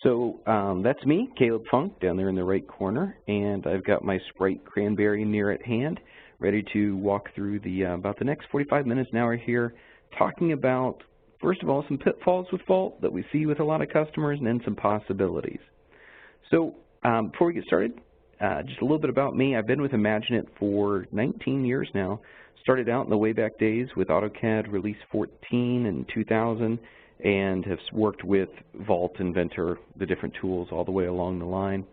That's me, Caleb Funk, down there in the right corner, and I've got my Sprite Cranberry near at hand, ready to walk through about the next 45 minutes an hour here, talking about, first of all, some pitfalls with Vault that we see with a lot of customers, and then some possibilities. Before we get started, just a little bit about me. I've been with Imaginet for 19 years now. Started out in the way back days with AutoCAD Release 14 in 2000, and have worked with Vault, Inventor, the different tools all the way along the line.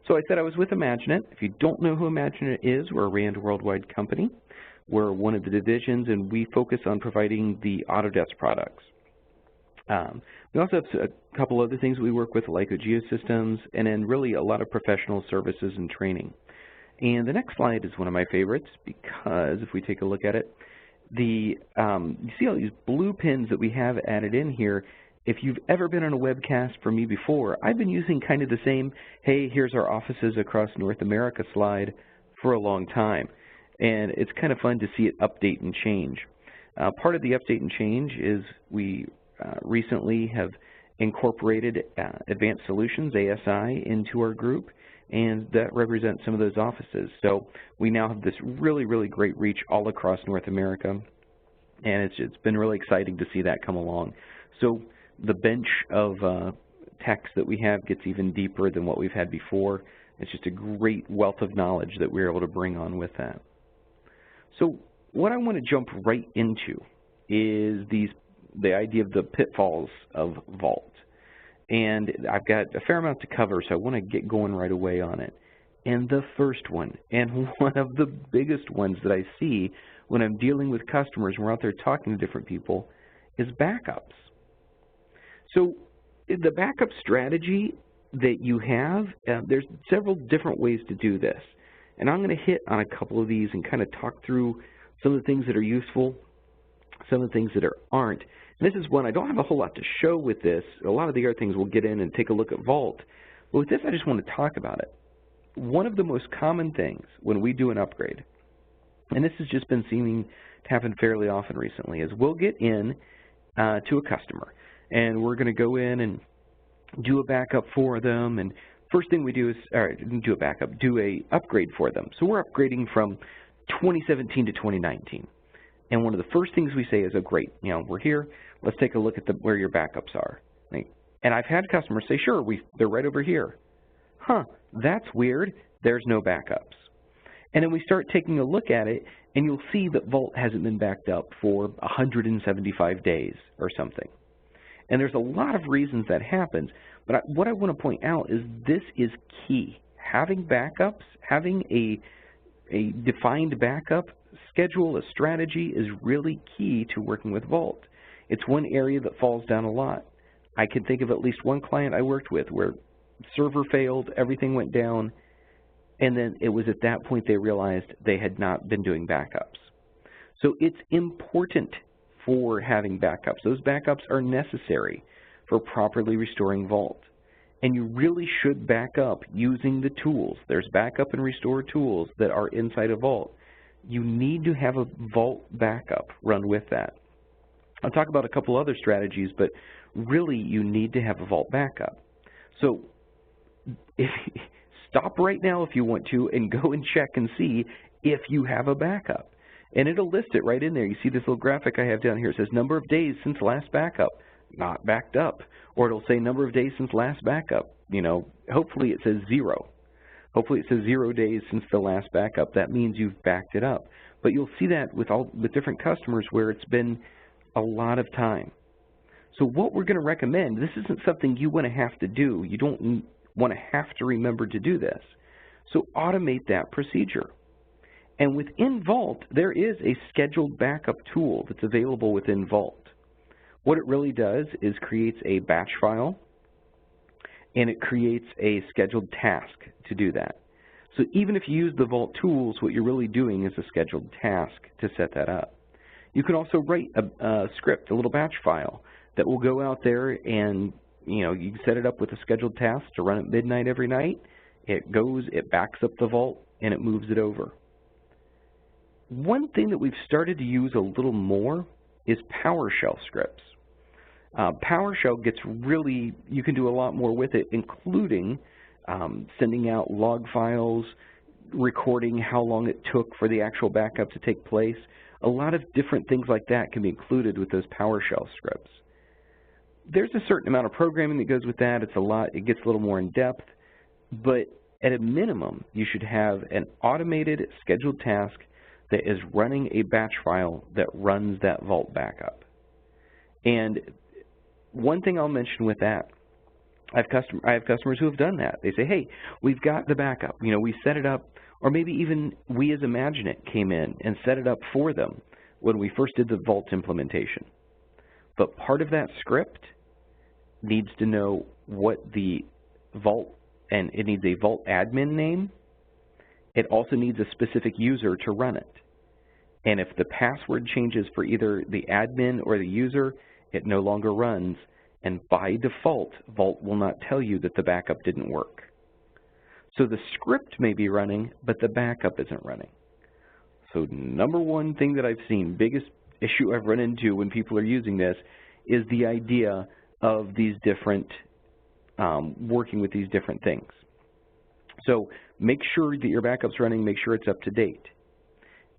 So I said I was with Imaginet. If you don't know who Imaginet is, we're a RAND worldwide company. We're one of the divisions, and we focus on providing the Autodesk products. We also have a couple other things we work with, like Geosystems, and then really a lot of professional services and training. And the next slide is one of my favorites because if we take a look at it, you see all these blue pins that we have added in here. If you've ever been on a webcast for me before, I've been using kind of the same, hey, here's our offices across North America slide for a long time. And it's kind of fun to see it update and change. Part of the update and change is we recently have incorporated Advanced Solutions, ASI, into our group, and that represents some of those offices. So we now have this really, really great reach all across North America, and it's been really exciting to see that come along. So the bench of text that we have gets even deeper than what we've had before. It's just a great wealth of knowledge that we're able to bring on with that. So what I want to jump right into is the idea of the pitfalls of Vault. And I've got a fair amount to cover, so I want to get going right away on it. And the first one, and one of the biggest ones that I see when I'm dealing with customers and we're out there talking to different people, is backups. So the backup strategy that you have, there's several different ways to do this. And I'm going to hit on a couple of these and kind of talk through some of the things that are useful, some of the things that aren't. And this is one I don't have a whole lot to show with this. A lot of the other things we'll get in and take a look at Vault. But with this, I just want to talk about it. One of the most common things when we do an upgrade, and this has just been seeming to happen fairly often recently, is we'll get in to a customer, and we're going to go in and do a backup for them. And first thing we do is, do a upgrade for them. So we're upgrading from 2017 to 2019. And one of the first things we say is, oh, great, we're here. Let's take a look at where your backups are. And I've had customers say, sure, they're right over here. Huh, that's weird. There's no backups. And then we start taking a look at it, and you'll see that Vault hasn't been backed up for 175 days or something. And there's a lot of reasons that happens. But what I want to point out is this is key. Having backups, having a defined backup schedule, a strategy, is really key to working with Vault. It's one area that falls down a lot. I can think of at least one client I worked with where server failed, everything went down, and then it was at that point they realized they had not been doing backups. So it's important for having backups. Those backups are necessary for properly restoring Vault. And you really should back up using the tools. There's backup and restore tools that are inside of Vault. You need to have a Vault backup run with that. I'll talk about a couple other strategies, but really you need to have a Vault backup. So stop right now if you want to and go and check and see if you have a backup. And it'll list it right in there. You see this little graphic I have down here. It says number of days since last backup, not backed up. Or it'll say number of days since last backup. Hopefully it says 0. Hopefully it says 0 days since the last backup. That means you've backed it up. But you'll see that with different customers where it's been a lot of time. So what we're going to recommend, this isn't something you want to have to do. You don't want to have to remember to do this. So automate that procedure. And within Vault, there is a scheduled backup tool that's available within Vault. What it really does is creates a batch file, and it creates a scheduled task to do that. So even if you use the Vault tools, what you're really doing is a scheduled task to set that up. You can also write a script, a little batch file, that will go out there and you can set it up with a scheduled task to run at midnight every night. It goes, it backs up the Vault, and it moves it over. One thing that we've started to use a little more is PowerShell scripts. PowerShell gets really, you can do a lot more with it, including sending out log files, recording how long it took for the actual backup to take place. A lot of different things like that can be included with those PowerShell scripts. There's a certain amount of programming that goes with that. It's a lot, it gets a little more in depth, but at a minimum, you should have an automated scheduled task that is running a batch file that runs that Vault backup. And one thing I'll mention with that, I have customers who have done that. They say, hey, we've got the backup. You know, we set it up, or maybe even we as Imagineit came in and set it up for them when we first did the Vault implementation. But part of that script needs to know what the Vault, and it needs a Vault admin name. It also needs a specific user to run it. And if the password changes for either the admin or the user, it no longer runs. And by default, Vault will not tell you that the backup didn't work. So the script may be running, but the backup isn't running. So number one thing that I've seen, biggest issue I've run into when people are using this, is the idea of these different, working with these different things. So make sure that your backup's running, make sure it's up to date.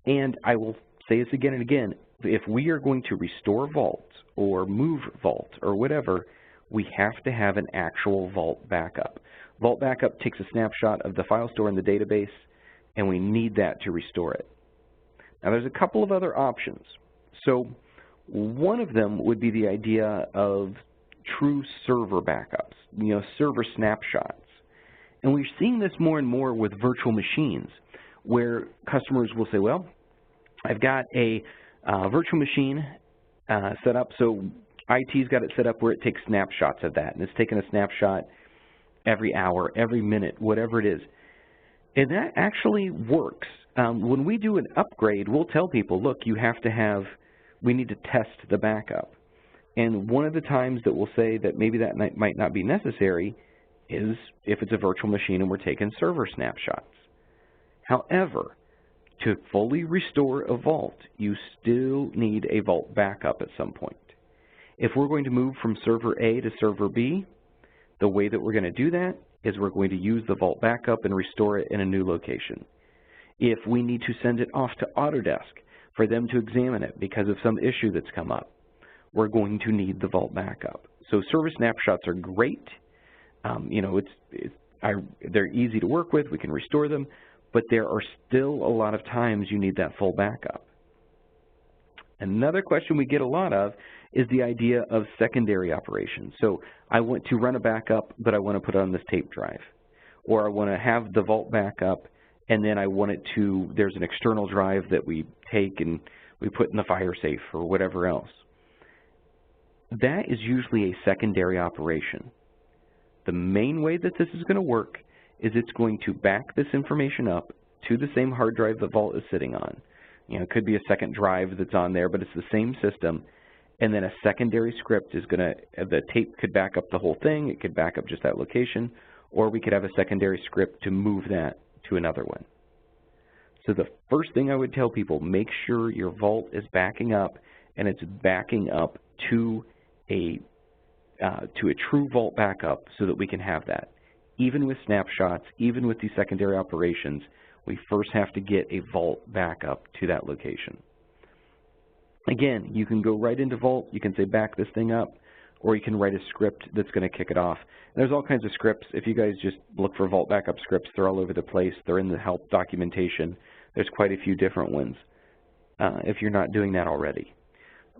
And I will say this again and again, if we are going to restore Vault or move Vault or whatever, we have to have an actual Vault backup. Vault backup takes a snapshot of the file store in the database, and we need that to restore it. Now there's a couple of other options. So one of them would be the idea of true server backups, you know, server snapshots. And we're seeing this more and more with virtual machines, where customers will say, well, I've got a virtual machine set up, so IT's got it set up where it takes snapshots of that, and it's taking a snapshot every hour, every minute, whatever it is. And that actually works. When we do an upgrade, we'll tell people, look, you have to have, we need to test the backup. And one of the times that we'll say that maybe that might not be necessary is if it's a virtual machine and we're taking server snapshots. However, to fully restore a Vault, you still need a Vault backup at some point. If we're going to move from server A to server B, the way that we're going to do that is we're going to use the Vault backup and restore it in a new location. If we need to send it off to Autodesk for them to examine it because of some issue that's come up, we're going to need the Vault backup. So server snapshots are great. You know, they're easy to work with. We can restore them. But there are still a lot of times you need that full backup. Another question we get a lot of is the idea of secondary operations. So I want to run a backup, but I want to put it on this tape drive. Or I want to have the Vault backup, and then I want it to, there's an external drive that we take and we put in the fire safe or whatever else. That is usually a secondary operation. The main way that this is going to work is it's going to back this information up to the same hard drive the Vault is sitting on. You know, it could be a second drive that's on there, but it's the same system. And then a secondary script is going to, the tape could back up the whole thing, it could back up just that location, or we could have a secondary script to move that to another one. So the first thing I would tell people, make sure your Vault is backing up, and it's backing up to a true Vault backup so that we can have that. Even with snapshots, even with these secondary operations, we first have to get a Vault backup to that location. Again, you can go right into Vault, you can say back this thing up, or you can write a script that's going to kick it off. And there's all kinds of scripts. If you guys just look for Vault backup scripts, they're all over the place. They're in the help documentation. There's quite a few different ones if you're not doing that already.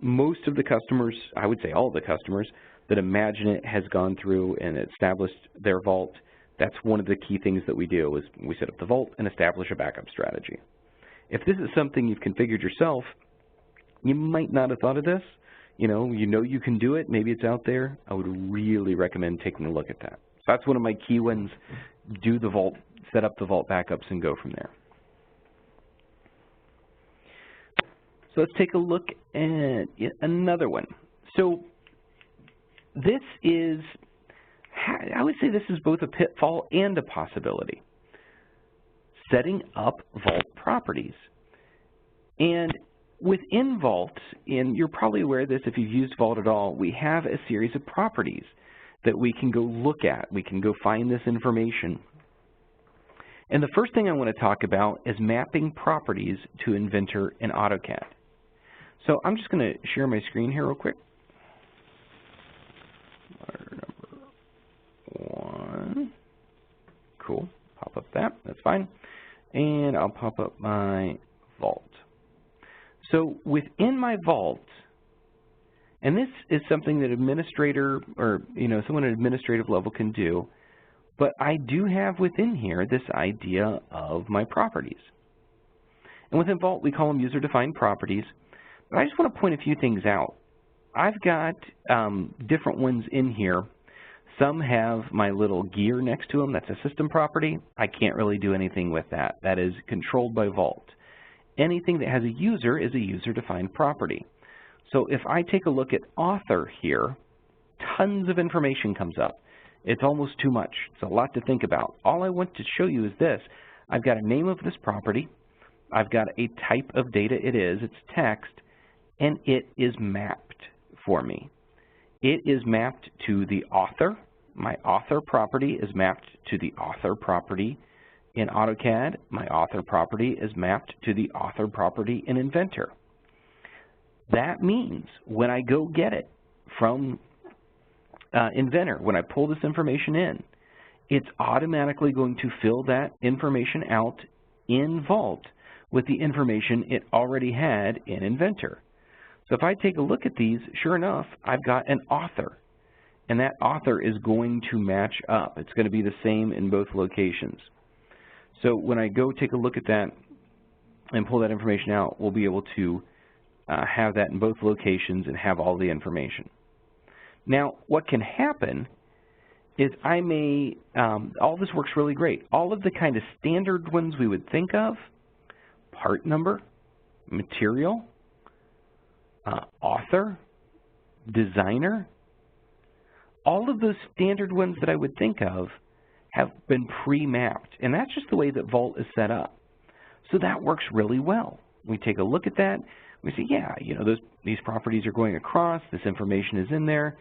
Most of the customers, I would say all the customers, that Imagineit has gone through and established their Vault, that's one of the key things that we do is we set up the Vault and establish a backup strategy. If this is something you've configured yourself, you might not have thought of this. You know you can do it. Maybe it's out there. I would really recommend taking a look at that. So that's one of my key ones. Do the Vault, set up the Vault backups, and go from there. So let's take a look at another one. So this is, I would say this is both a pitfall and a possibility. Setting up Vault properties. And within Vault, and you're probably aware of this if you've used Vault at all, we have a series of properties that we can go look at. We can go find this information. And the first thing I want to talk about is mapping properties to Inventor in AutoCAD. So I'm just going to share my screen here real quick. Number 1. Cool. Pop up that. That's fine. And I'll pop up my Vault. So within my Vault, and this is something that administrator or someone at administrative level can do, but I do have within here this idea of my properties. And within Vault, we call them user-defined properties. But I just want to point a few things out. I've got different ones in here. Some have my little gear next to them. That's a system property. I can't really do anything with that. That is controlled by Vault. Anything that has a user is a user-defined property. So if I take a look at author here, tons of information comes up. It's almost too much. It's a lot to think about. All I want to show you is this. I've got a name of this property. I've got a type of data it is. It's text, and it is mapped for me. It is mapped to the author. My author property is mapped to the author property in AutoCAD. My author property is mapped to the author property in Inventor. That means when I go get it from Inventor, when I pull this information in, it's automatically going to fill that information out in Vault with the information it already had in Inventor. So if I take a look at these, sure enough, I've got an author, and that author is going to match up. It's going to be the same in both locations. So when I go take a look at that and pull that information out, we'll be able to have that in both locations and have all the information. Now, what can happen is I may, all this works really great. All of the kind of standard ones we would think of, part number, material, author, designer, all of those standard ones that I would think of have been pre-mapped, and that's just the way that Vault is set up. So that works really well. We take a look at that, we say, yeah, these properties are going across, this information is in there,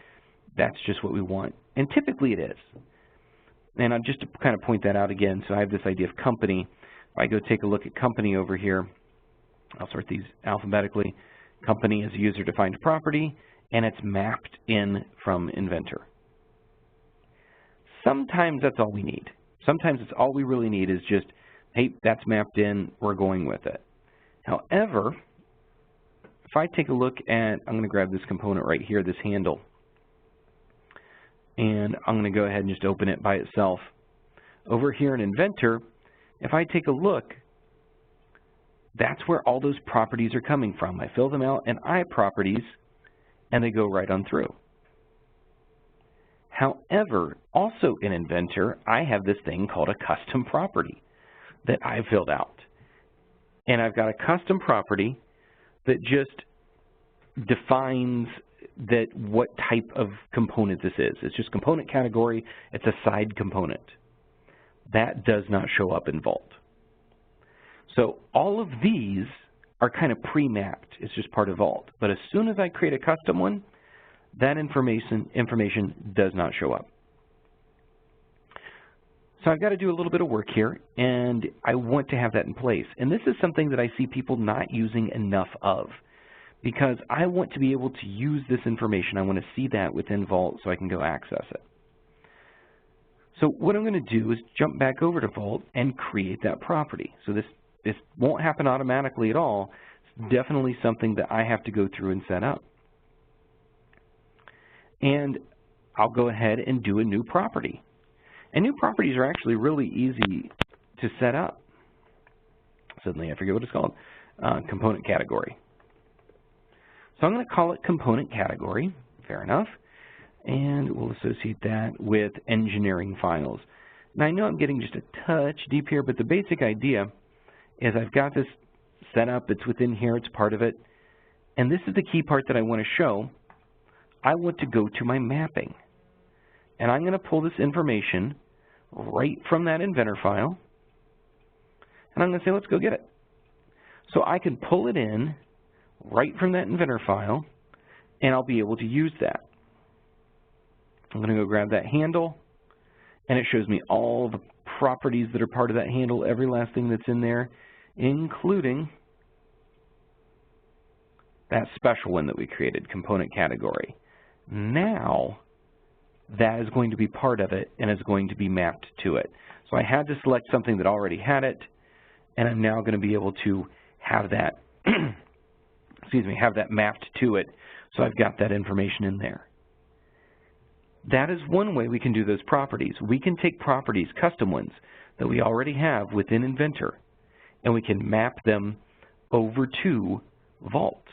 that's just what we want. And typically it is. And just to kind of point that out again, so I have this idea of company. If I go take a look at company over here, I'll sort these alphabetically. Company is a user-defined property, and it's mapped in from Inventor. Sometimes that's all we need. Sometimes it's all we really need is just, hey, that's mapped in, we're going with it. However, if I take a look at, I'm going to grab this component right here, this handle, and I'm going to go ahead and just open it by itself. Over here in Inventor, if I take a look, that's where all those properties are coming from. I fill them out in iProperties, and they go right on through. However, also in Inventor, I have this thing called a custom property that I filled out. And I've got a custom property that just defines that what type of component this is. It's just component category. It's a side component. That does not show up in Vault. So all of these are kind of pre-mapped. It's just part of Vault. But as soon as I create a custom one, that information does not show up. So I've got to do a little bit of work here, and I want to have that in place. And this is something that I see people not using enough of, because I want to be able to use this information. I want to see that within Vault so I can go access it. So what I'm going to do is jump back over to Vault and create that property. So this won't happen automatically at all. It's definitely something that I have to go through and set up. And I'll go ahead and do a new property. And new properties are actually really easy to set up. Suddenly I forget what it's called. Component category. So I'm going to call it component category. Fair enough. And we'll associate that with engineering files. Now I know I'm getting just a touch deep here, but the basic idea is I've got this set up. It's within here. It's part of it. And this is the key part that I want to show. I want to go to my mapping. And I'm going to pull this information right from that Inventor file. And I'm going to say, let's go get it. So I can pull it in right from that inventor file, and I'll be able to use that. I'm going to go grab that handle, and it shows me all the properties that are part of that handle, every last thing that's in there, including that special one that we created, component category. Now, that is going to be part of it and is going to be mapped to it. So I had to select something that already had it, and I'm now going to be able to have that, excuse me, have that mapped to it, so I've got that information in there. That is one way we can do those properties. We can take properties, custom ones, that we already have within Inventor, and we can map them over to Vault.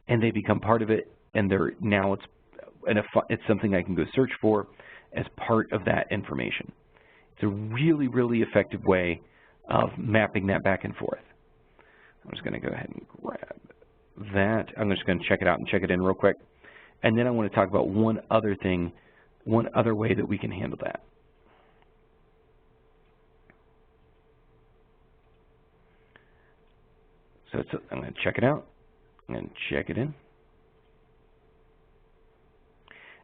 And they become part of it, and they're now it's something I can go search for as part of that information. It's a really, really effective way of mapping that back and forth. I'm just going to go ahead and grab that. I'm just going to check it out and check it in real quick. And then I want to talk about one other thing, one other way that we can handle that. So I'm going to check it out. I'm going to check it in.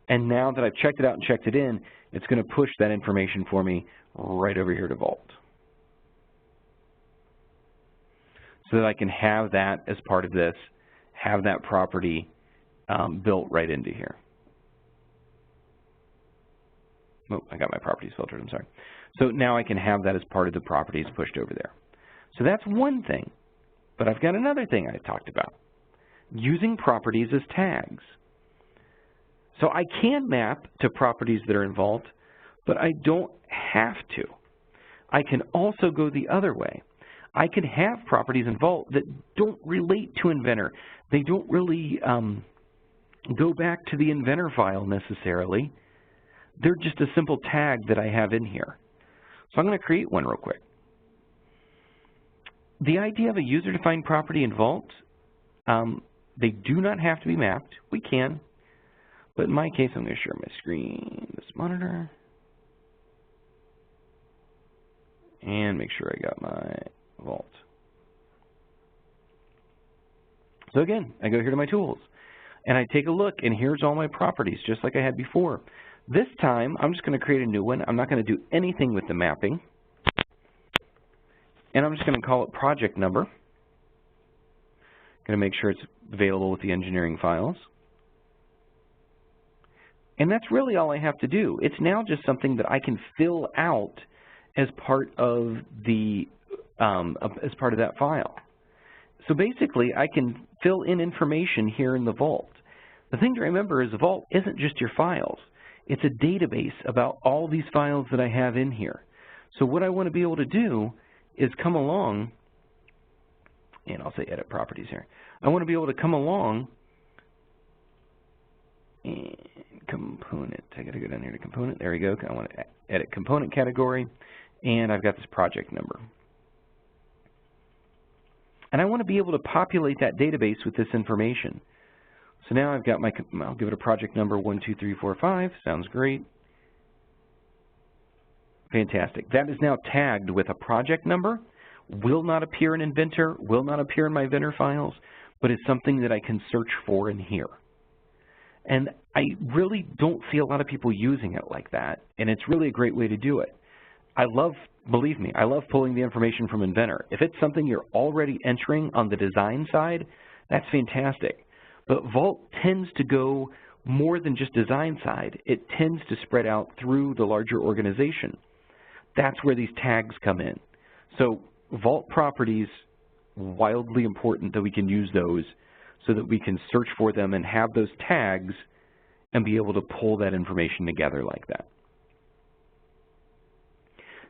And now that I've checked it out and checked it in, it's going to push that information for me right over here to Vault, so that I can have that as part of this, have that property built right into here. Oh, I got my properties filtered, I'm sorry. So now I can have that as part of the properties pushed over there. So that's one thing, but I've got another thing I talked about, using properties as tags. So I can map to properties that are in Vault, but I don't have to. I can also go the other way. I can have properties in Vault that don't relate to Inventor. They don't really go back to the Inventor file necessarily. They're just a simple tag that I have in here. So I'm going to create one real quick. The idea of a user-defined property in Vault, they do not have to be mapped. We can. But in my case, I'm going to share my screen, this monitor, and make sure I got my Vault. So again, I go here to my tools, and I take a look, and here's all my properties, just like I had before. This time, I'm just going to create a new one. I'm not going to do anything with the mapping, and I'm just going to call it project number. Going to make sure it's available with the engineering files. And that's really all I have to do. It's now just something that I can fill out as part of the that file. So basically, I can fill in information here in the Vault. The thing to remember is the Vault isn't just your files. It's a database about all these files that I have in here. So what I want to be able to do is come along, and I'll say edit properties here. I want to be able to come along and component. I got to go down here to component. There we go. I want to edit component category, and I've got this project number. And I want to be able to populate that database with this information. So now I've got my, I'll give it a project number 12345. Sounds great. Fantastic. That is now tagged with a project number. Will not appear in Inventor, will not appear in my Inventor files, but it's something that I can search for in here. And I really don't see a lot of people using it like that, and it's really a great way to do it. I love, believe me, I love pulling the information from Inventor. If it's something you're already entering on the design side, that's fantastic. But Vault tends to go more than just design side. It tends to spread out through the larger organization. That's where these tags come in. So Vault properties, wildly important that we can use those so that we can search for them and have those tags and be able to pull that information together like that.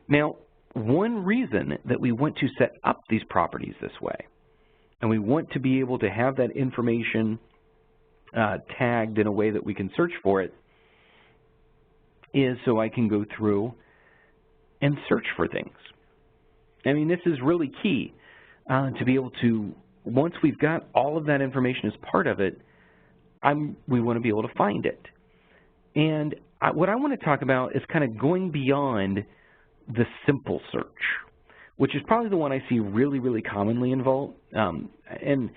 Now, one reason that we want to set up these properties this way, and we want to be able to have that information tagged in a way that we can search for it, is so I can go through and search for things. I mean, this is really key to be able to, once we've got all of that information as part of it, we want to be able to find it. And what I want to talk about is kind of going beyond the simple search, which is probably the one I see really, really commonly in Vault. And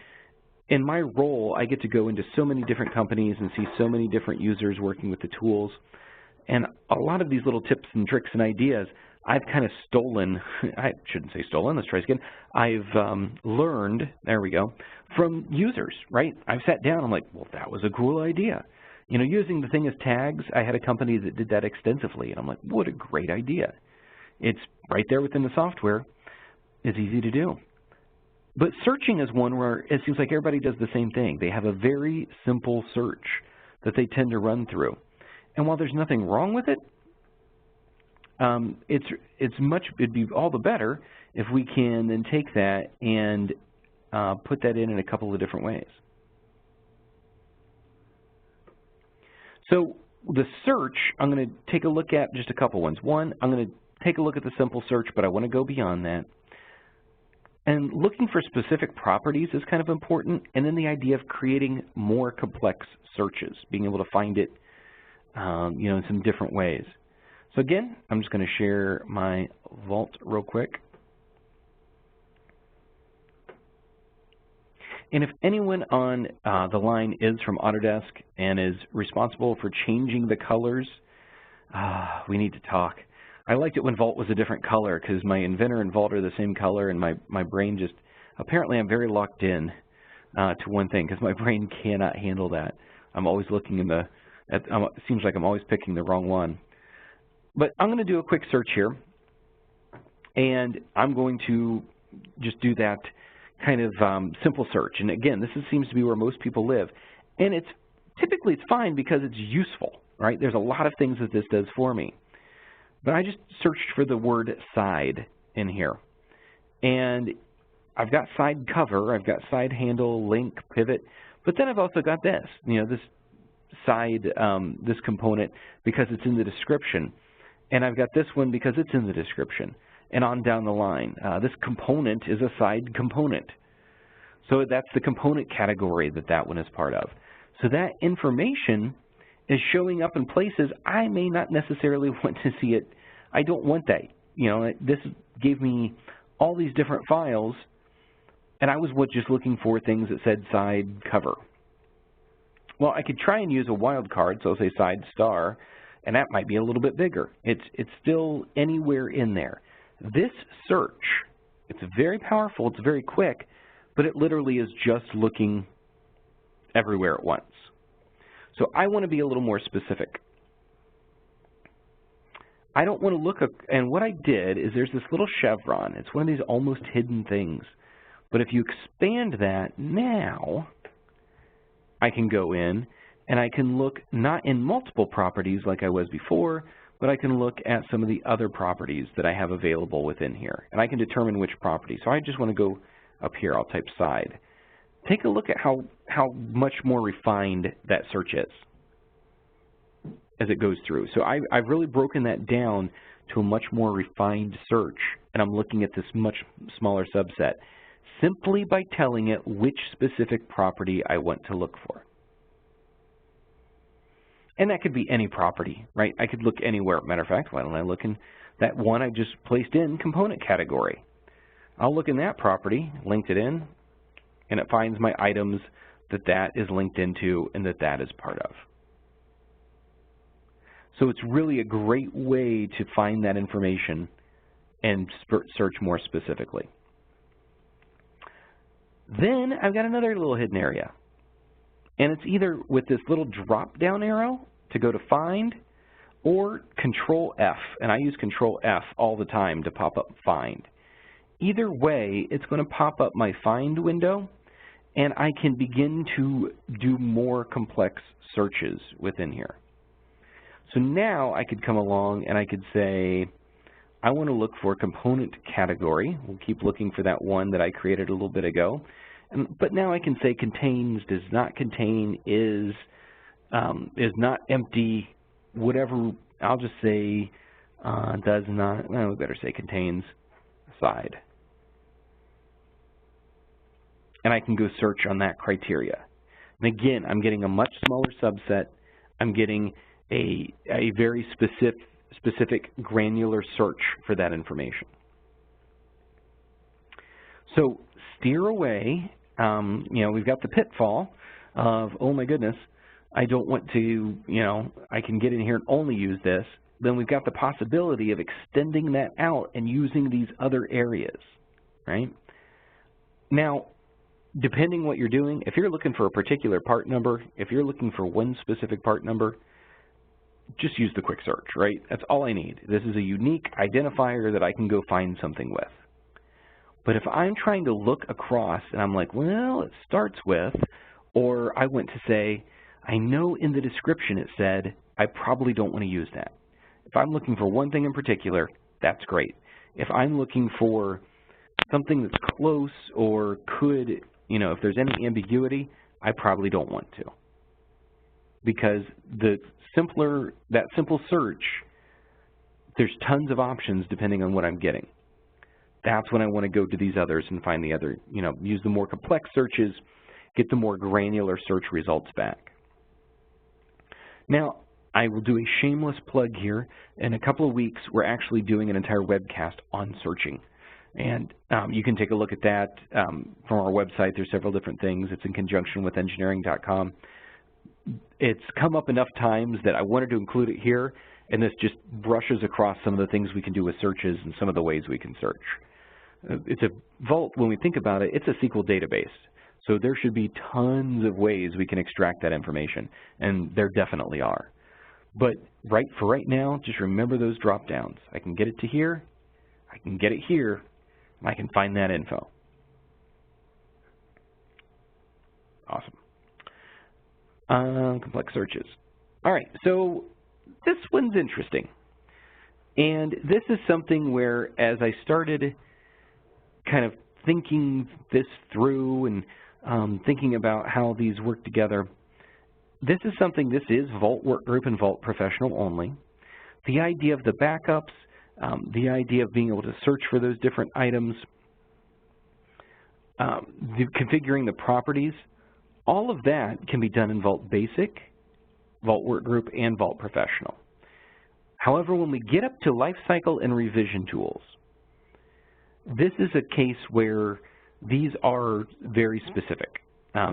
in my role, I get to go into so many different companies and see so many different users working with the tools. And a lot of these little tips and tricks and ideas, I've kind of stolen, I shouldn't say stolen, let's try again. I've learned, there we go, from users, right? I've sat down, I'm like, well, that was a cool idea. You know, using the thing as tags, I had a company that did that extensively, and I'm like, what a great idea. It's right there within the software. It's easy to do. But searching is one where it seems like everybody does the same thing. They have a very simple search that they tend to run through. And while there's nothing wrong with it, it'd be all the better if we can then take that and put that in a couple of different ways. So the search, I'm going to take a look at just a couple ones. One, I'm going to take a look at the simple search, but I want to go beyond that. And looking for specific properties is kind of important, and then the idea of creating more complex searches, being able to find it you know, in some different ways. So again, I'm just going to share my Vault real quick. And if anyone on the line is from Autodesk and is responsible for changing the colors, we need to talk. I liked it when Vault was a different color because my Inventor and Vault are the same color, and my brain just, apparently I'm very locked in to one thing because my brain cannot handle that. I'm always looking in the, it seems like I'm always picking the wrong one. But I'm going to do a quick search here, and I'm going to just do that kind of simple search. And again, this seems to be where most people live. And it's typically it's fine because it's useful, right? There's a lot of things that this does for me. But I just searched for the word side in here. And I've got side cover, I've got side handle, link, pivot, but then I've also got this, you know, this side, this component because it's in the description. And I've got this one because it's in the description. And on down the line. This component is a side component. So that's the component category that that one is part of. So that information is showing up in places I may not necessarily want to see it. I don't want that. You know, this gave me all these different files, and I was just looking for things that said side cover. Well, I could try and use a wildcard, so I'll say side star, and that might be a little bit bigger. It's still anywhere in there. This search, it's very powerful, it's very quick, but it literally is just looking everywhere at once. So I want to be a little more specific. I don't want to look up, and what I did is there's this little chevron. It's one of these almost hidden things. But if you expand that now, I can go in and I can look not in multiple properties like I was before, but I can look at some of the other properties that I have available within here. And I can determine which property. So I just want to go up here. I'll type side. Take a look at how much more refined that search is as it goes through. So I've really broken that down to a much more refined search, and I'm looking at this much smaller subset simply by telling it which specific property I want to look for. And that could be any property, right? I could look anywhere. Matter of fact, why don't I look in that one I just placed in component category? I'll look in that property, linked it in, and it finds my items that is linked into and that is part of. So it's really a great way to find that information and search more specifically. Then I've got another little hidden area. And it's either with this little drop-down arrow to go to find or Control F. And I use Control F all the time to pop up find. Either way, it's going to pop up my find window, and I can begin to do more complex searches within here. So now I could come along and I could say, I want to look for component category. We'll keep looking for that one that I created a little bit ago. But now I can say contains, does not contain, is not empty, whatever. I'll just say does not, well, we better say contains side. And I can go search on that criteria. And again, I'm getting a much smaller subset. I'm getting a very specific granular search for that information. So steer away we've got the pitfall of, oh my goodness, I don't want to, I can get in here and only use this. Then we've got the possibility of extending that out and using these other areas, right? Now, depending what you're doing, if you're looking for a particular part number, if you're looking for one specific part number, just use the quick search, right? That's all I need. This is a unique identifier that I can go find something with. But if I'm trying to look across and I'm like, well, it starts with, or I went to say, I know in the description it said, I probably don't want to use that. If I'm looking for one thing in particular, that's great. If I'm looking for something that's close or could, if there's any ambiguity, I probably don't want to. Because that simple search, there's tons of options depending on what I'm getting. That's when I want to go to these others and find the other, use the more complex searches, get the more granular search results back. Now, I will do a shameless plug here. In a couple of weeks, we're actually doing an entire webcast on searching. And you can take a look at that from our website. There's several different things. It's in conjunction with engineering.com. It's come up enough times that I wanted to include it here, and this just brushes across some of the things we can do with searches and some of the ways we can search. It's a Vault, when we think about it, it's a SQL database. So there should be tons of ways we can extract that information, and there definitely are. But for right now, just remember those drop downs. I can get it to here, I can get it here, and I can find that info. Awesome. Complex searches. All right, so this one's interesting. And this is something where, as I started kind of thinking this through and thinking about how these work together, this is Vault Workgroup and Vault Professional only. The idea of the backups, the idea of being able to search for those different items, configuring the properties, all of that can be done in Vault Basic, Vault Workgroup, and Vault Professional. However, when we get up to Lifecycle and Revision tools, this is a case where these are very specific.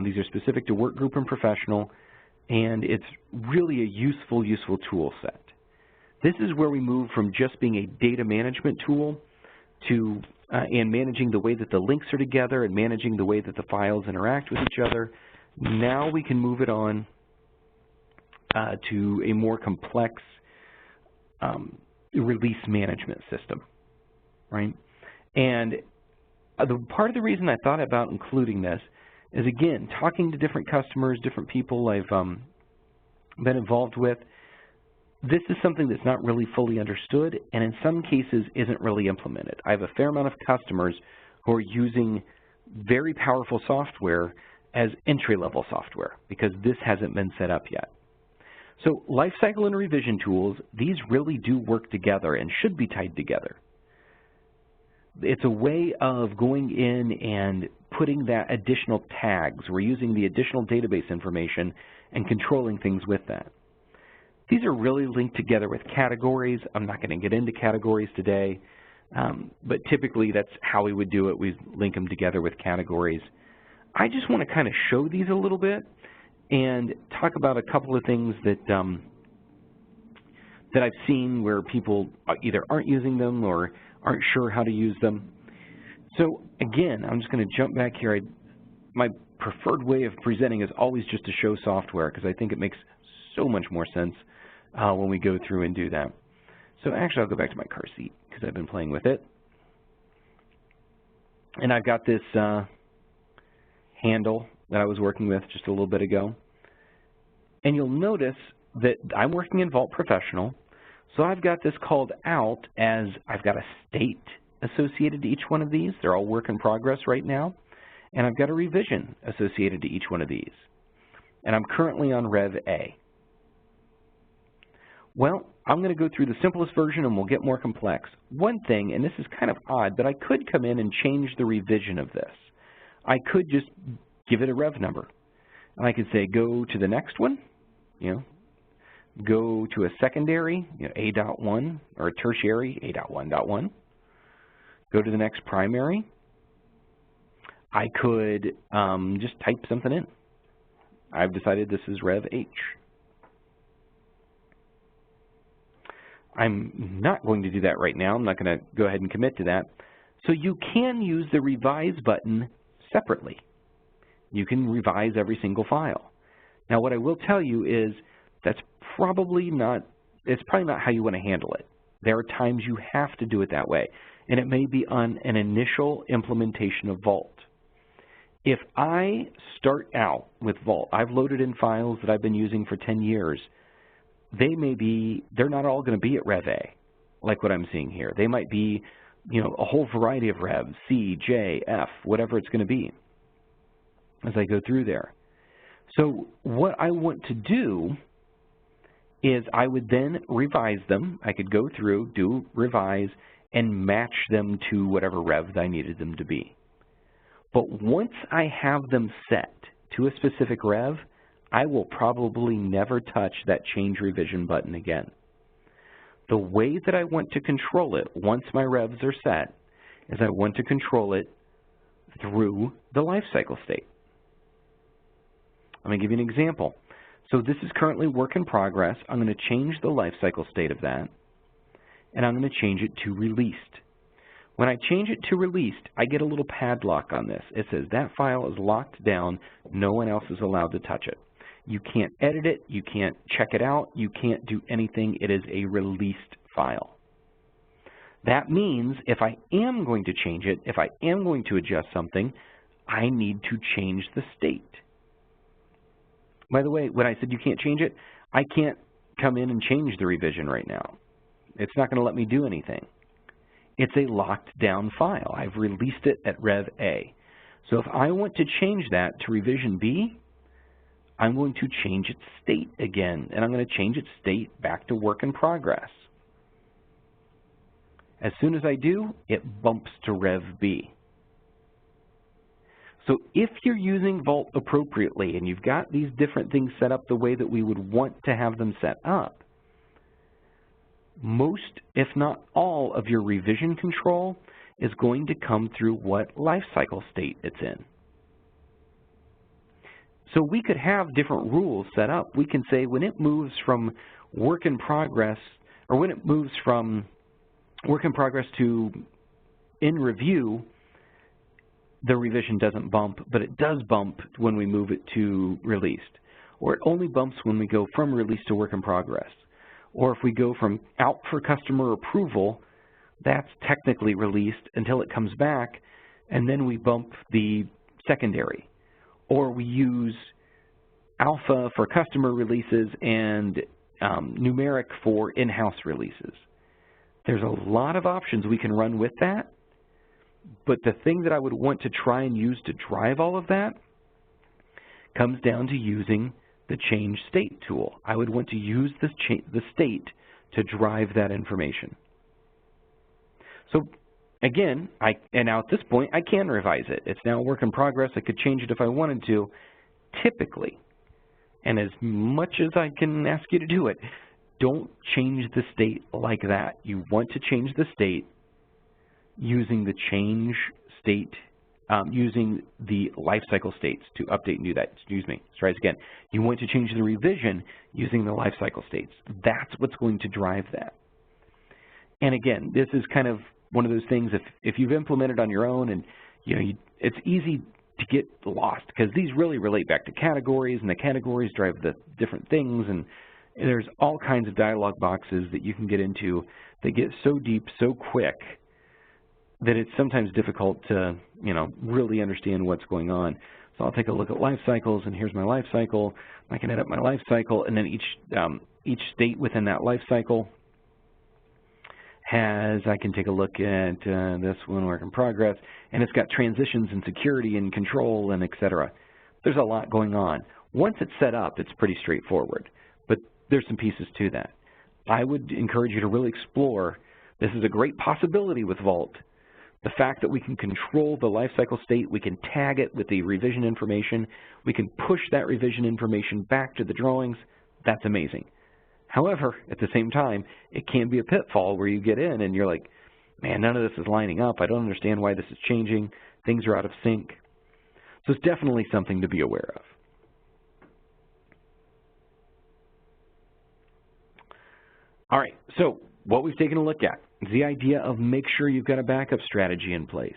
These are specific to Workgroup and Professional, and it's really a useful tool set. This is where we move from just being a data management tool to and managing the way that the links are together and managing the way that the files interact with each other. Now we can move it on to a more complex release management system, right? And part of the reason I thought about including this is, again, talking to different customers, different people I've been involved with. This is something that's not really fully understood, and in some cases isn't really implemented. I have a fair amount of customers who are using very powerful software as entry-level software because this hasn't been set up yet. So Lifecycle and Revision tools, these really do work together and should be tied together. It's a way of going in and putting that additional tags. We're using the additional database information and controlling things with that. These are really linked together with categories. I'm not going to get into categories today, but typically that's how we would do it. We link them together with categories. I just want to kind of show these a little bit and talk about a couple of things that that I've seen where people either aren't using them or aren't sure how to use them. So again, I'm just going to jump back here. My preferred way of presenting is always just to show software because I think it makes so much more sense when we go through and do that. So actually I'll go back to my car seat because I've been playing with it. And I've got this handle that I was working with just a little bit ago. And you'll notice that I'm working in Vault Professional, so I've got this called out as I've got a state associated to each one of these. They're all work in progress right now. And I've got a revision associated to each one of these. And I'm currently on Rev A. Well, I'm going to go through the simplest version and we'll get more complex. One thing, and this is kind of odd, but I could come in and change the revision of this. I could just give it a rev number. And I could say go to the next one, go to a secondary, A.1, or a tertiary, A.1.1. Go to the next primary. I could just type something in. I've decided this is Rev H. I'm not going to do that right now. I'm not going to go ahead and commit to that. So you can use the Revise button separately. You can revise every single file. Now what I will tell you is that's probably not how you want to handle it. There are times you have to do it that way, and it may be on an initial implementation of Vault. If I start out with Vault, I've loaded in files that I've been using for 10 years. They're not all going to be at Rev A, like what I'm seeing here. They might be, a whole variety of revs, C, J, F, whatever it's going to be as I go through there. So what I want to do is I would then revise them. I could go through, do revise, and match them to whatever rev I needed them to be. But once I have them set to a specific rev, I will probably never touch that change revision button again. The way that I want to control it once my revs are set is I want to control it through the lifecycle state. I'm going to give you an example. So this is currently work in progress. I'm going to change the lifecycle state of that, and I'm going to change it to released. When I change it to released, I get a little padlock on this. It says that file is locked down. No one else is allowed to touch it. You can't edit it. You can't check it out. You can't do anything. It is a released file. That means if I am going to change it, if I am going to adjust something, I need to change the state. By the way, when I said you can't change it, I can't come in and change the revision right now. It's not going to let me do anything. It's a locked down file. I've released it at Rev A. So if I want to change that to revision B, I'm going to change its state again, and I'm going to change its state back to work in progress. As soon as I do, it bumps to Rev B. So if you're using Vault appropriately and you've got these different things set up the way that we would want to have them set up, most, if not all, of your revision control is going to come through what lifecycle state it's in. So we could have different rules set up. We can say when it moves from work in progress, or when it moves from work in progress to in review, the revision doesn't bump, but it does bump when we move it to released. Or it only bumps when we go from release to work in progress. Or if we go from out for customer approval, that's technically released until it comes back, and then we bump the secondary. Or we use alpha for customer releases and numeric for in-house releases. There's a lot of options we can run with that, but the thing that I would want to try and use to drive all of that comes down to using the change state tool. I would want to use the state to drive that information. So again, and now at this point, I can revise it. It's now a work in progress. I could change it if I wanted to, typically. And as much as I can ask you to do it, don't change the state like that. You want to change the state using the change state, using the lifecycle states to update and do that. Excuse me. Let's try this again. You want to change the revision using the lifecycle states. That's what's going to drive that. And again, this is kind of one of those things, if you've implemented on your own, and it's easy to get lost because these really relate back to categories, and the categories drive the different things, and there's all kinds of dialog boxes that you can get into that get so deep so quick that it's sometimes difficult to really understand what's going on. So I'll take a look at life cycles, and here's my life cycle. I can edit my life cycle, and then each state within that life cycle I can take a look at this one, work in progress, and it's got transitions and security and control and et cetera. There's a lot going on. Once it's set up, it's pretty straightforward, but there's some pieces to that. I would encourage you to really explore. This is a great possibility with Vault. The fact that we can control the lifecycle state, we can tag it with the revision information, we can push that revision information back to the drawings, that's amazing. However, at the same time, it can be a pitfall where you get in and you're like, man, none of this is lining up. I don't understand why this is changing. Things are out of sync. So it's definitely something to be aware of. All right, so what we've taken a look at is the idea of make sure you've got a backup strategy in place.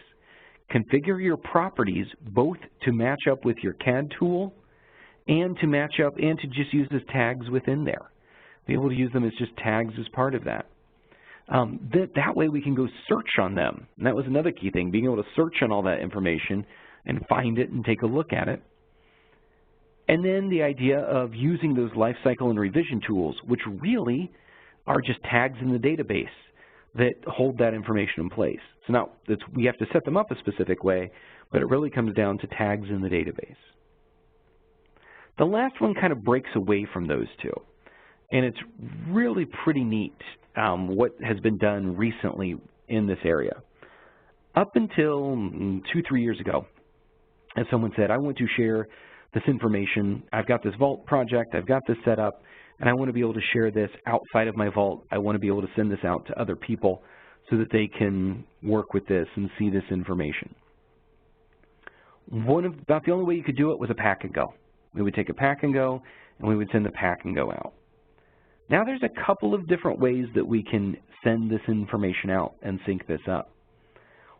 Configure your properties both to match up with your CAD tool and to match up and to just use as tags within there. Be able to use them as just tags as part of that. That way we can go search on them. And that was another key thing, being able to search on all that information and find it and take a look at it. And then the idea of using those lifecycle and revision tools, which really are just tags in the database that hold that information in place. So now we have to set them up a specific way, but it really comes down to tags in the database. The last one kind of breaks away from those two, and it's really pretty neat what has been done recently in this area. Up until 2-3 years ago, as someone said, I want to share this information. I've got this Vault project, I've got this set up, and I want to be able to share this outside of my Vault. I want to be able to send this out to other people so that they can work with this and see this information. About the only way you could do it was a pack and go. We would take a pack and go, and we would send the pack and go out. Now there's a couple of different ways that we can send this information out and sync this up.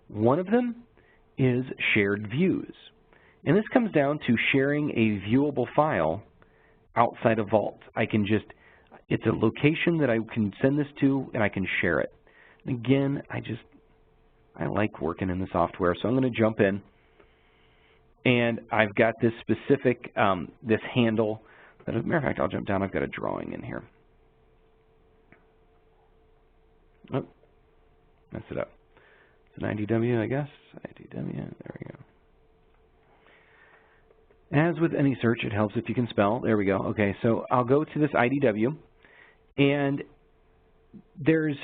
One of them is shared views. And this comes down to sharing a viewable file outside of Vault. It's a location that I can send this to and I can share it. And again, I like working in the software, so I'm going to jump in. And I've got this specific, this handle. As a matter of fact, I'll jump down. I've got a drawing in here. Oh, messed it up. It's an IDW, I guess. IDW, there we go. As with any search, it helps if you can spell. There we go. Okay, so I'll go to this IDW, and there's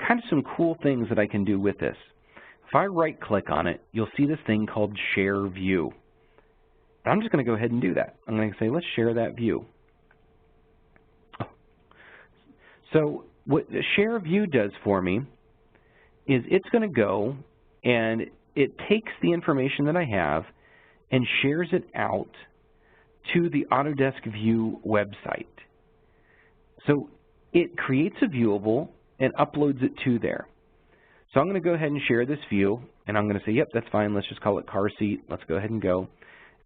kind of some cool things that I can do with this. If I right-click on it, you'll see this thing called Share View. I'm just going to go ahead and do that. I'm going to say, let's share that view. So what the Share View does for me is it's going to go and it takes the information that I have and shares it out to the Autodesk View website. So it creates a viewable and uploads it to there. So I'm going to go ahead and share this view, and I'm going to say, yep, that's fine. Let's just call it car seat. Let's go ahead and go.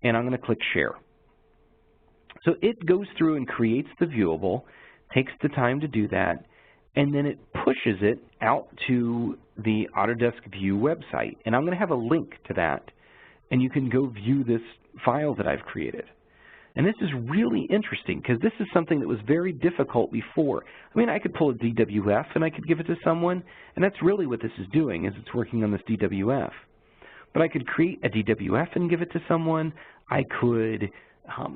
And I'm going to click share. So it goes through and creates the viewable, takes the time to do that, and then it pushes it out to the Autodesk View website. And I'm going to have a link to that, and you can go view this file that I've created. And this is really interesting because this is something that was very difficult before. I mean, I could pull a DWF and I could give it to someone, and that's really what this is doing, is it's working on this DWF. But I could create a DWF and give it to someone. I could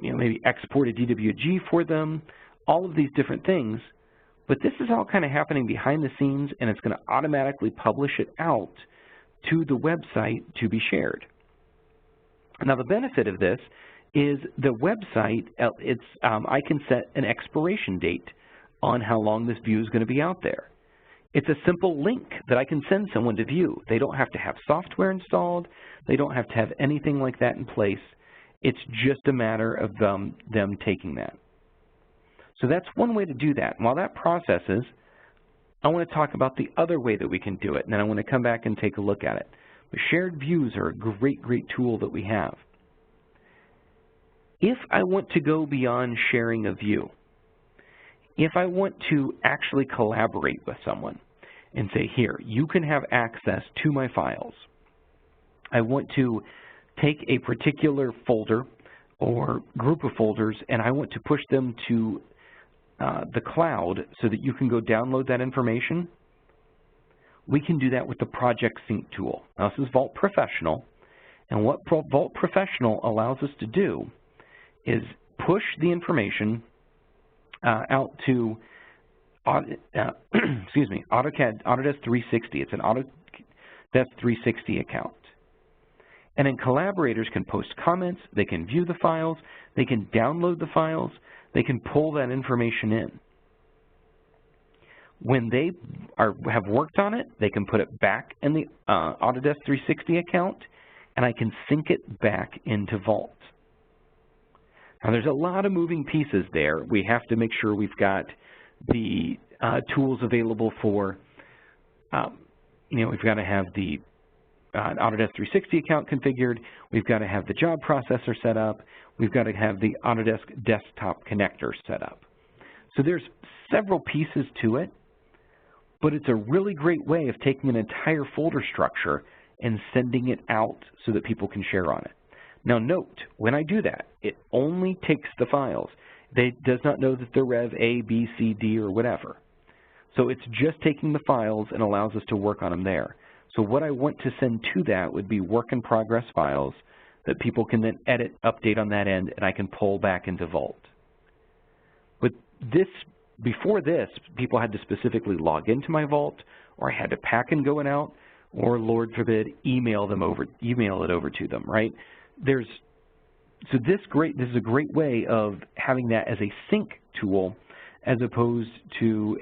maybe export a DWG for them, all of these different things. But this is all kind of happening behind the scenes, and it's going to automatically publish it out to the website to be shared. Now, the benefit of this is the website, I can set an expiration date on how long this view is going to be out there. It's a simple link that I can send someone to view. They don't have to have software installed. They don't have to have anything like that in place. It's just a matter of them taking that. So that's one way to do that. And while that processes, I want to talk about the other way that we can do it, and then I want to come back and take a look at it. But shared views are a great, great tool that we have. If I want to go beyond sharing a view, if I want to actually collaborate with someone and say, here, you can have access to my files. I want to take a particular folder or group of folders and I want to push them to the cloud so that you can go download that information. We can do that with the Project Sync tool. Now, this is Vault Professional, and what Vault Professional allows us to do is push the information out to Autodesk 360. It's an Autodesk 360 account. And then collaborators can post comments, they can view the files, they can download the files, they can pull that information in. When they have worked on it, they can put it back in the Autodesk 360 account, and I can sync it back into Vault. Now, there's a lot of moving pieces there. We have to make sure we've got the tools available for, we've got to have the Autodesk 360 account configured. We've got to have the job processor set up. We've got to have the Autodesk desktop connector set up. So there's several pieces to it, but it's a really great way of taking an entire folder structure and sending it out so that people can share on it. Now note, when I do that, it only takes the files. It does not know that they're Rev A, B, C, D, or whatever. So it's just taking the files and allows us to work on them there. So what I want to send to that would be work in progress files that people can then edit, update on that end, and I can pull back into Vault. But this, before this, people had to specifically log into my Vault, or I had to pack and go out, or Lord forbid, email it over to them, right? So this is a great way of having that as a sync tool, as opposed to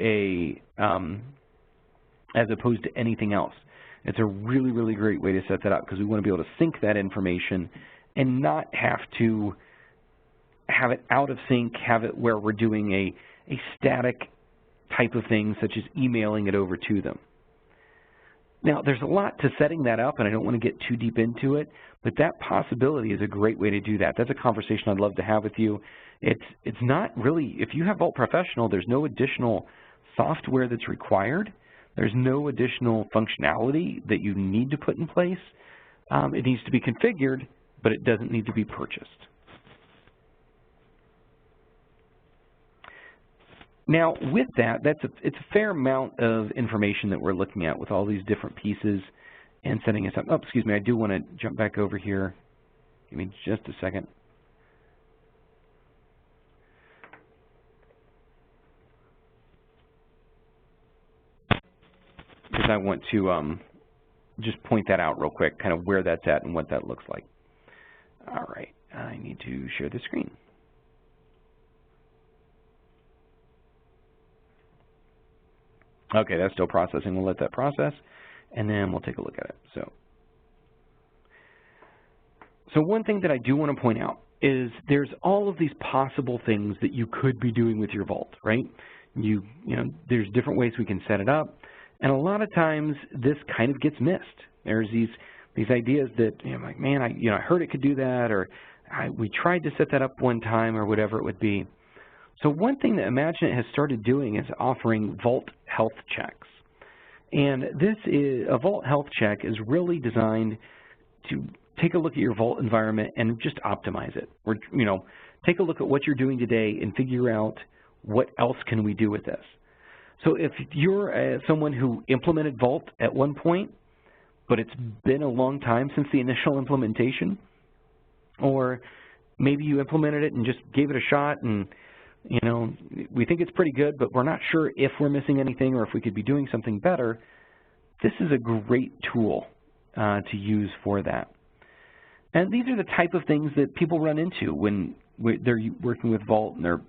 anything else. It's a really, really great way to set that up because we want to be able to sync that information and not have to have it out of sync, have it where we're doing a static type of thing, such as emailing it over to them. Now, there's a lot to setting that up, and I don't want to get too deep into it, but that possibility is a great way to do that. That's a conversation I'd love to have with you. It's not really, if you have Vault Professional, there's no additional software that's required. There's no additional functionality that you need to put in place. It needs to be configured, but it doesn't need to be purchased. Now, with that, it's a fair amount of information that we're looking at with all these different pieces and setting us up. Oh, excuse me, I do want to jump back over here. Give me just a second. Because I want to just point that out real quick, kind of where that's at and what that looks like. All right, I need to share the screen. Okay, that's still processing. We'll let that process, and then we'll take a look at it. So one thing that I do want to point out is there's all of these possible things that you could be doing with your Vault, right? You know, there's different ways we can set it up, and a lot of times this kind of gets missed. There's these ideas that, you know, like, man, I heard it could do that, or we tried to set that up one time, or whatever it would be. So one thing that ImagineIt has started doing is offering Vault health checks. And this is, a Vault health check is really designed to take a look at your Vault environment and just optimize it. Or, you know, take a look at what you're doing today and figure out what else can we do with this. So if you're someone who implemented Vault at one point, but it's been a long time since the initial implementation, or maybe you implemented it and just gave it a shot and, you know, we think it's pretty good, but we're not sure if we're missing anything or if we could be doing something better, this is a great tool to use for that. And these are the type of things that people run into when they're working with Vault and they're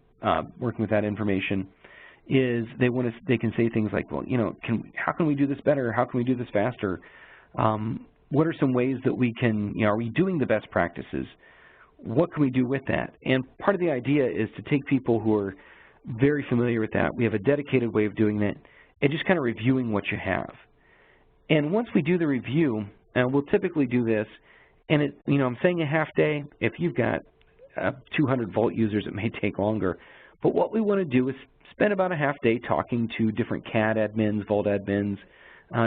working with that information, is they can say things like, well, you know, how can we do this better? How can we do this faster? What are some ways that we can, you know, are we doing the best practices? What can we do with that? And part of the idea is to take people who are very familiar with that. We have a dedicated way of doing that, and just kind of reviewing what you have. And once we do the review, we'll typically do this, and you know, I'm saying a half day. If you've got 200 Vault users, it may take longer. But what we want to do is spend about a half day talking to different CAD admins, Vault admins,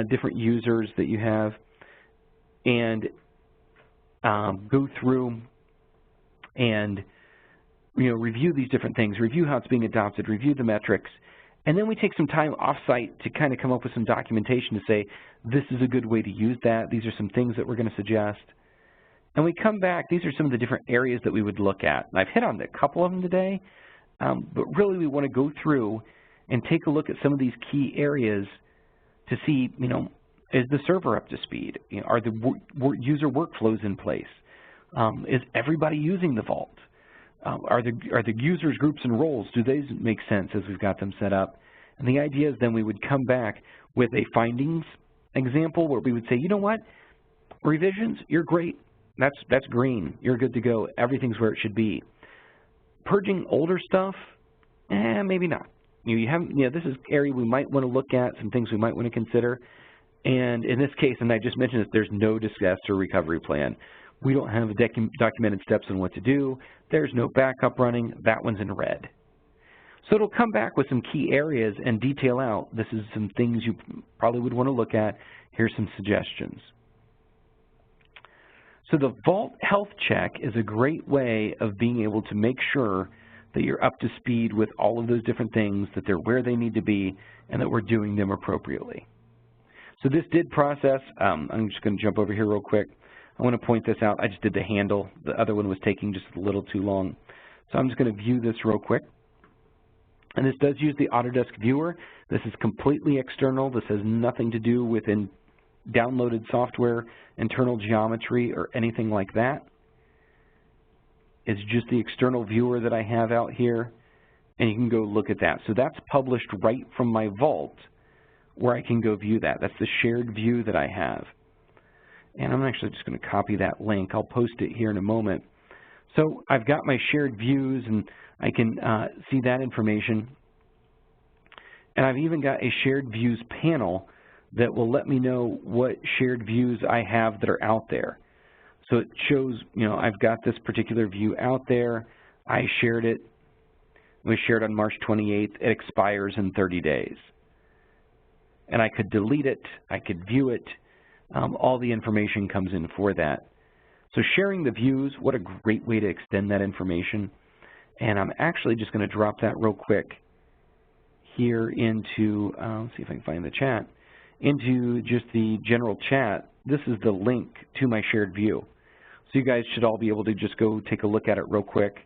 different users that you have, and go through and, you know, review these different things, review how it's being adopted, review the metrics, and then we take some time off-site to kind of come up with some documentation to say, this is a good way to use that, these are some things that we're going to suggest. And we come back, these are some of the different areas that we would look at. And I've hit on a couple of them today, but really we want to go through and take a look at some of these key areas to see, you know, is the server up to speed? You know, are the user workflows in place? Is everybody using the Vault? Are the users, groups, and roles, do they make sense as we've got them set up? And the idea is then we would come back with a findings example where we would say, you know what, revisions, you're great. That's green. You're good to go. Everything's where it should be. Purging older stuff, maybe not. This is an area we might want to look at, some things we might want to consider. And in this case, and I just mentioned this, there's no disaster recovery plan. We don't have documented steps on what to do. There's no backup running. That one's in red. So it'll come back with some key areas and detail out, this is some things you probably would want to look at. Here's some suggestions. So the Vault Health Check is a great way of being able to make sure that you're up to speed with all of those different things, that they're where they need to be, and that we're doing them appropriately. So this did process. I'm just going to jump over here real quick. I want to point this out. I just did the handle. The other one was taking just a little too long. So I'm just going to view this real quick. And this does use the Autodesk viewer. This is completely external. This has nothing to do with downloaded software, internal geometry, or anything like that. It's just the external viewer that I have out here, and you can go look at that. So that's published right from my Vault, where I can go view that. That's the shared view that I have. And I'm actually just going to copy that link. I'll post it here in a moment. So I've got my shared views, and I can see that information. And I've even got a shared views panel that will let me know what shared views I have that are out there. So it shows, I've got this particular view out there. I shared it. It was shared on March 28th. It expires in 30 days. And I could delete it. I could view it. All the information comes in for that. So sharing the views, what a great way to extend that information. And I'm actually just going to drop that real quick here into, let's see if I can find the chat, into just the general chat. This is the link to my shared view. So you guys should all be able to just go take a look at it real quick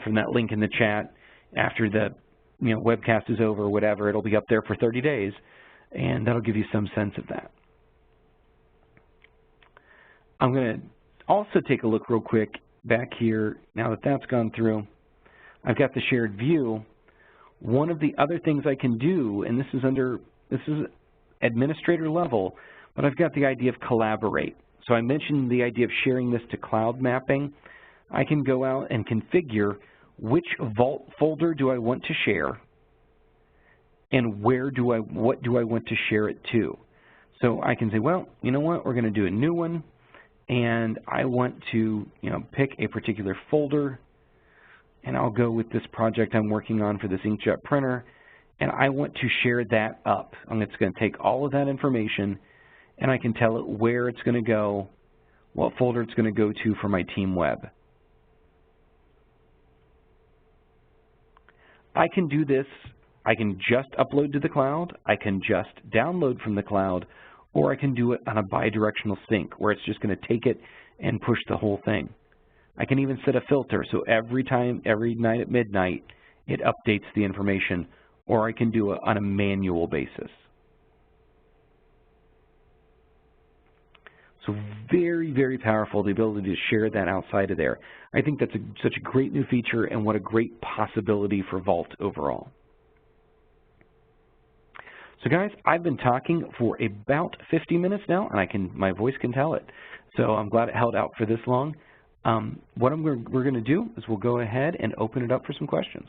from that link in the chat. After the webcast is over or whatever, it'll be up there for 30 days, and that'll give you some sense of that. I'm going to also take a look real quick back here. Now that that's gone through, I've got the shared view. One of the other things I can do, and this is administrator level, but I've got the idea of collaborate. So I mentioned the idea of sharing this to cloud mapping. I can go out and configure which Vault folder do I want to share, and what do I want to share it to. So I can say, well, you know what, we're going to do a new one, and I want to pick a particular folder, and I'll go with this project I'm working on for this inkjet printer, and I want to share that up. I'm just going to take all of that information, and I can tell it where it's going to go, what folder it's going to go to for my team web. I can do this. I can just upload to the cloud, I can just download from the cloud, or I can do it on a bidirectional sync where it's just going to take it and push the whole thing. I can even set a filter, so every night at midnight, it updates the information, or I can do it on a manual basis. So very, very powerful, the ability to share that outside of there. I think that's such a great new feature, and what a great possibility for Vault overall. So guys, I've been talking for about 50 minutes now, and my voice can tell it. So I'm glad it held out for this long. What we're going to do is we'll go ahead and open it up for some questions.